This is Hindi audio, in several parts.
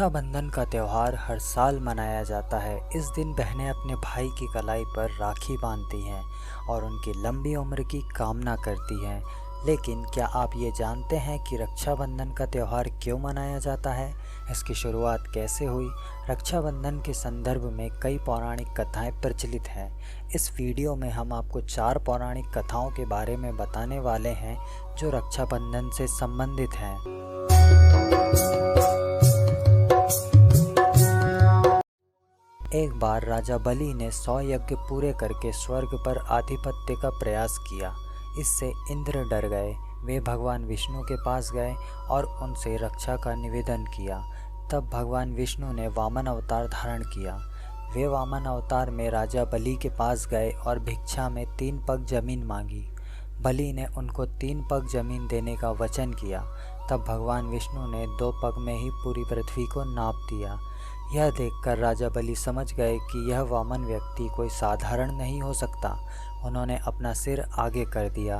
रक्षाबंधन का त्यौहार हर साल मनाया जाता है। इस दिन बहनें अपने भाई की कलाई पर राखी बांधती हैं और उनकी लंबी उम्र की कामना करती हैं। लेकिन क्या आप ये जानते हैं कि रक्षाबंधन का त्यौहार क्यों मनाया जाता है? इसकी शुरुआत कैसे हुई? रक्षाबंधन के संदर्भ में कई पौराणिक कथाएं प्रचलित हैं। इस वीडियो में हम आपको 4 पौराणिक कथाओं के बारे में बताने वाले हैं जो रक्षाबंधन से संबंधित हैं। एक बार राजा बलि ने 100 यज्ञ पूरे करके स्वर्ग पर आधिपत्य का प्रयास किया। इससे इंद्र डर गए। वे भगवान विष्णु के पास गए और उनसे रक्षा का निवेदन किया। तब भगवान विष्णु ने वामन अवतार धारण किया। वे वामन अवतार में राजा बलि के पास गए और भिक्षा में 3 पग जमीन मांगी। बलि ने उनको 3 पग जमीन देने का वचन किया। तब भगवान विष्णु ने 2 पग में ही पूरी पृथ्वी को नाप दिया। यह देखकर राजा बलि समझ गए कि यह वामन व्यक्ति कोई साधारण नहीं हो सकता। उन्होंने अपना सिर आगे कर दिया।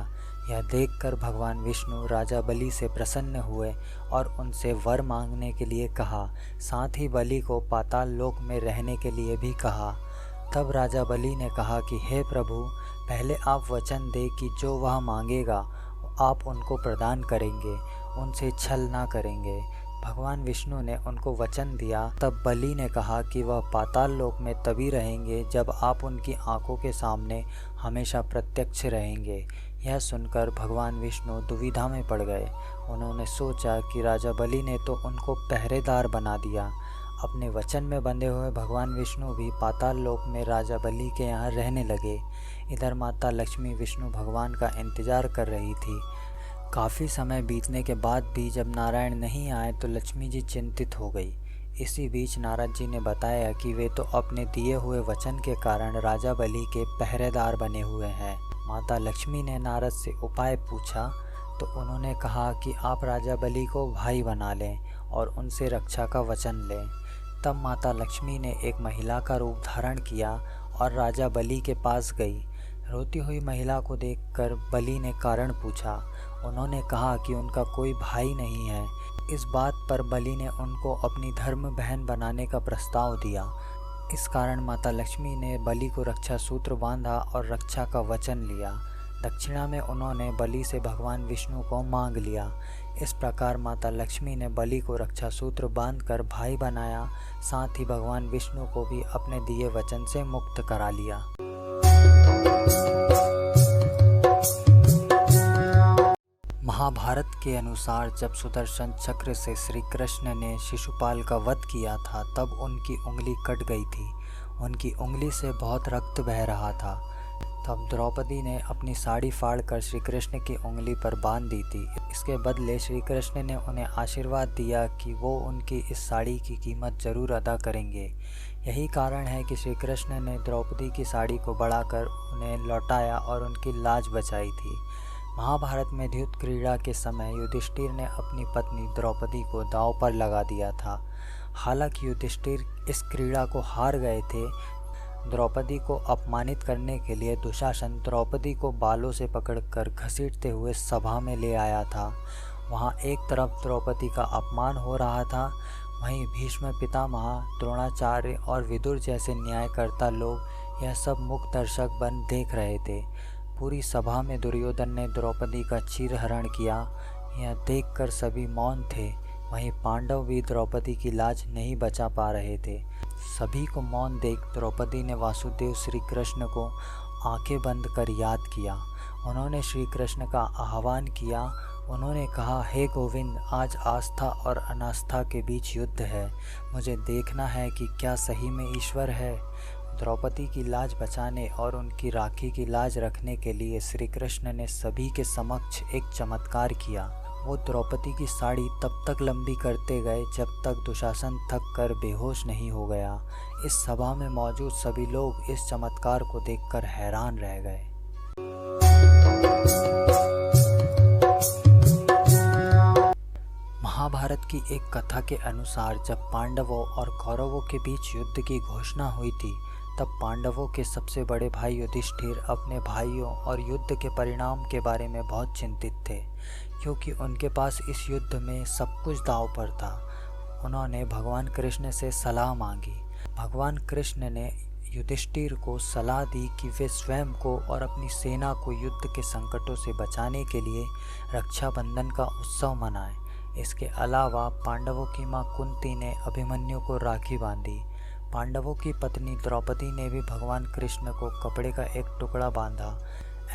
यह देखकर भगवान विष्णु राजा बलि से प्रसन्न हुए और उनसे वर मांगने के लिए कहा। साथ ही बलि को पाताल लोक में रहने के लिए भी कहा। तब राजा बलि ने कहा कि हे प्रभु, पहले आप वचन दें कि जो वह मांगेगा आप उनको प्रदान करेंगे, उनसे छल ना करेंगे। भगवान विष्णु ने उनको वचन दिया। तब बलि ने कहा कि वह पाताल लोक में तभी रहेंगे जब आप उनकी आंखों के सामने हमेशा प्रत्यक्ष रहेंगे। यह सुनकर भगवान विष्णु दुविधा में पड़ गए। उन्होंने सोचा कि राजा बलि ने तो उनको पहरेदार बना दिया। अपने वचन में बंधे हुए भगवान विष्णु भी पाताल लोक में राजा बलि के यहाँ रहने लगे। इधर माता लक्ष्मी विष्णु भगवान का इंतजार कर रही थी। काफ़ी समय बीतने के बाद भी जब नारायण नहीं आए तो लक्ष्मी जी चिंतित हो गई। इसी बीच नारद जी ने बताया कि वे तो अपने दिए हुए वचन के कारण राजा बलि के पहरेदार बने हुए हैं। माता लक्ष्मी ने नारद से उपाय पूछा तो उन्होंने कहा कि आप राजा बलि को भाई बना लें और उनसे रक्षा का वचन लें। तब माता लक्ष्मी ने एक महिला का रूप धारण किया और राजा बलि के पास गई। रोती हुई महिला को देखकर बलि ने कारण पूछा। उन्होंने कहा कि उनका कोई भाई नहीं है। इस बात पर बलि ने उनको अपनी धर्म बहन बनाने का प्रस्ताव दिया। इस कारण माता लक्ष्मी ने बलि को रक्षा सूत्र बांधा और रक्षा का वचन लिया। दक्षिणा में उन्होंने बलि से भगवान विष्णु को मांग लिया। इस प्रकार माता लक्ष्मी ने बलि को रक्षा सूत्र बांधकर भाई बनाया। साथ ही भगवान विष्णु को भी अपने दिए वचन से मुक्त करा लिया। महाभारत के अनुसार जब सुदर्शन चक्र से श्री कृष्ण ने शिशुपाल का वध किया था तब उनकी उंगली कट गई थी। उनकी उंगली से बहुत रक्त बह रहा था। तब द्रौपदी ने अपनी साड़ी फाड़कर श्री कृष्ण की उंगली पर बांध दी थी। इसके बदले श्री कृष्ण ने उन्हें आशीर्वाद दिया कि वो उनकी इस साड़ी की कीमत जरूर अदा करेंगे। यही कारण है कि श्री कृष्ण ने द्रौपदी की साड़ी को बढ़ाकर उन्हें लौटाया और उनकी लाज बचाई थी। महाभारत में युद्ध क्रीड़ा के समय युधिष्ठिर ने अपनी पत्नी द्रौपदी को दांव पर लगा दिया था। हालांकि युधिष्ठिर इस क्रीड़ा को हार गए थे। द्रौपदी को अपमानित करने के लिए दुशासन द्रौपदी को बालों से पकड़कर घसीटते हुए सभा में ले आया था। वहाँ एक तरफ द्रौपदी का अपमान हो रहा था, वहीं भीष्म पितामह, द्रोणाचार्य और विदुर जैसे न्यायकर्ता लोग यह सब मूक दर्शक बन देख रहे थे। पूरी सभा में दुर्योधन ने द्रौपदी का चीरहरण किया। यह देखकर सभी मौन थे। वहीं पांडव भी द्रौपदी की लाज नहीं बचा पा रहे थे। सभी को मौन देख द्रौपदी ने वासुदेव श्री कृष्ण को आंखें बंद कर याद किया। उन्होंने श्री कृष्ण का आह्वान किया। उन्होंने कहा, हे गोविंद, आज आस्था और अनास्था के बीच युद्ध है। मुझे देखना है कि क्या सही में ईश्वर है। द्रौपदी की लाज बचाने और उनकी राखी की लाज रखने के लिए श्री कृष्ण ने सभी के समक्ष एक चमत्कार किया। वो द्रौपदी की साड़ी तब तक लंबी करते गए जब तक दुशासन थक कर बेहोश नहीं हो गया। इस सभा में मौजूद सभी लोग इस चमत्कार को देखकर हैरान रह गए। महाभारत की एक कथा के अनुसार जब पांडवों और कौरवों के बीच युद्ध की घोषणा हुई थी तब पांडवों के सबसे बड़े भाई युधिष्ठिर अपने भाइयों और युद्ध के परिणाम के बारे में बहुत चिंतित थे, क्योंकि उनके पास इस युद्ध में सब कुछ दांव पर था। उन्होंने भगवान कृष्ण से सलाह मांगी। भगवान कृष्ण ने युधिष्ठिर को सलाह दी कि वे स्वयं को और अपनी सेना को युद्ध के संकटों से बचाने के लिए रक्षाबंधन का उत्सव मनाएं। इसके अलावा पांडवों की मां कुंती ने अभिमन्यु को राखी बांधी। पांडवों की पत्नी द्रौपदी ने भी भगवान कृष्ण को कपड़े का एक टुकड़ा बांधा।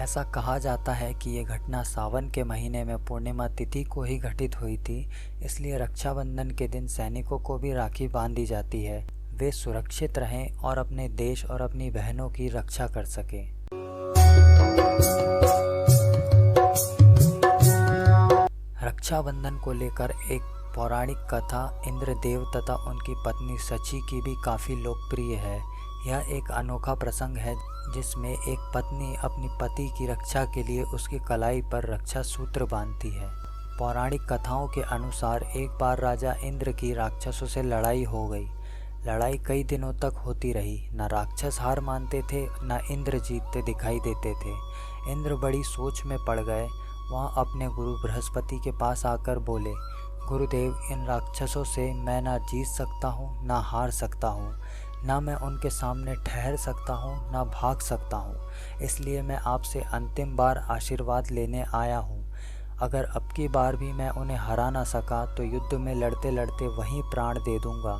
ऐसा कहा जाता है कि ये घटना सावन के महीने में पूर्णिमा तिथि को ही घटित हुई थी, इसलिए रक्षाबंधन के दिन सैनिकों को भी राखी बांधी जाती है, वे सुरक्षित रहें और अपने देश और अपनी बहनों की रक्षा कर सकें। रक्षाबंधन को लेकर एक पौराणिक कथा इंद्रदेव तथा उनकी पत्नी सची की भी काफ़ी लोकप्रिय है। यह एक अनोखा प्रसंग है जिसमें एक पत्नी अपनी पति की रक्षा के लिए उसकी कलाई पर रक्षा सूत्र बांधती है। पौराणिक कथाओं के अनुसार एक बार राजा इंद्र की राक्षसों से लड़ाई हो गई। लड़ाई कई दिनों तक होती रही। न राक्षस हार मानते थे, न इंद्र जीतते दिखाई देते थे। इंद्र बड़ी सोच में पड़ गए। वहाँ अपने गुरु बृहस्पति के पास आकर बोले, गुरुदेव, इन राक्षसों से मैं ना जीत सकता हूँ ना हार सकता हूँ, ना मैं उनके सामने ठहर सकता हूँ ना भाग सकता हूँ, इसलिए मैं आपसे अंतिम बार आशीर्वाद लेने आया हूँ। अगर अब की बार भी मैं उन्हें हरा ना सका तो युद्ध में लड़ते लड़ते वहीं प्राण दे दूंगा।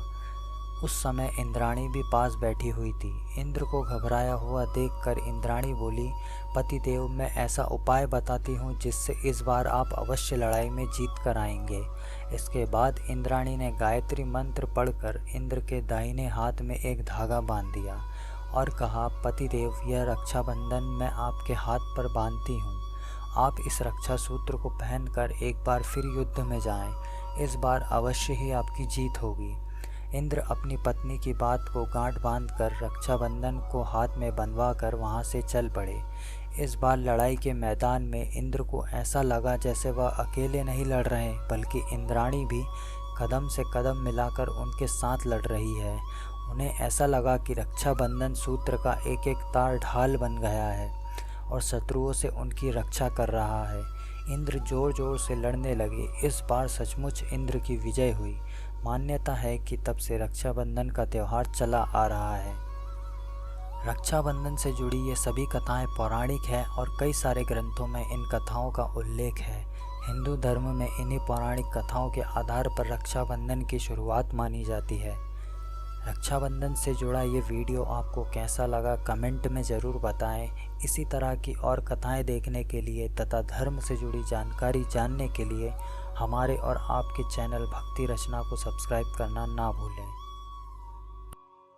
उस समय इंद्राणी भी पास बैठी हुई थी। इंद्र को घबराया हुआ देखकर इंद्राणी बोली, पतिदेव, मैं ऐसा उपाय बताती हूँ जिससे इस बार आप अवश्य लड़ाई में जीत कर आएंगे। इसके बाद इंद्राणी ने गायत्री मंत्र पढ़कर इंद्र के दाहिने हाथ में एक धागा बांध दिया और कहा, पतिदेव, यह रक्षाबंधन मैं आपके हाथ पर बांधती हूँ। आप इस रक्षा सूत्र को पहनकर एक बार फिर युद्ध में जाएं। इस बार अवश्य ही आपकी जीत होगी। इंद्र अपनी पत्नी की बात को गांठ बांधकर रक्षाबंधन को हाथ में बंधवा कर वहाँ से चल पड़े। इस बार लड़ाई के मैदान में इंद्र को ऐसा लगा जैसे वह अकेले नहीं लड़ रहे, बल्कि इंद्राणी भी कदम से कदम मिलाकर उनके साथ लड़ रही है। उन्हें ऐसा लगा कि रक्षाबंधन सूत्र का एक एक तार ढाल बन गया है और शत्रुओं से उनकी रक्षा कर रहा है। इंद्र जोर जोर से लड़ने लगे। इस बार सचमुच इंद्र की विजय हुई। मान्यता है कि तब से रक्षाबंधन का त्यौहार चला आ रहा है। रक्षाबंधन से जुड़ी ये सभी कथाएं पौराणिक हैं और कई सारे ग्रंथों में इन कथाओं का उल्लेख है। हिंदू धर्म में इन्हीं पौराणिक कथाओं के आधार पर रक्षाबंधन की शुरुआत मानी जाती है। रक्षाबंधन से जुड़ा ये वीडियो आपको कैसा लगा कमेंट में ज़रूर बताएं। इसी तरह की और कथाएं देखने के लिए तथा धर्म से जुड़ी जानकारी जानने के लिए हमारे और आपके चैनल भक्ति रचना को सब्सक्राइब करना ना भूलें।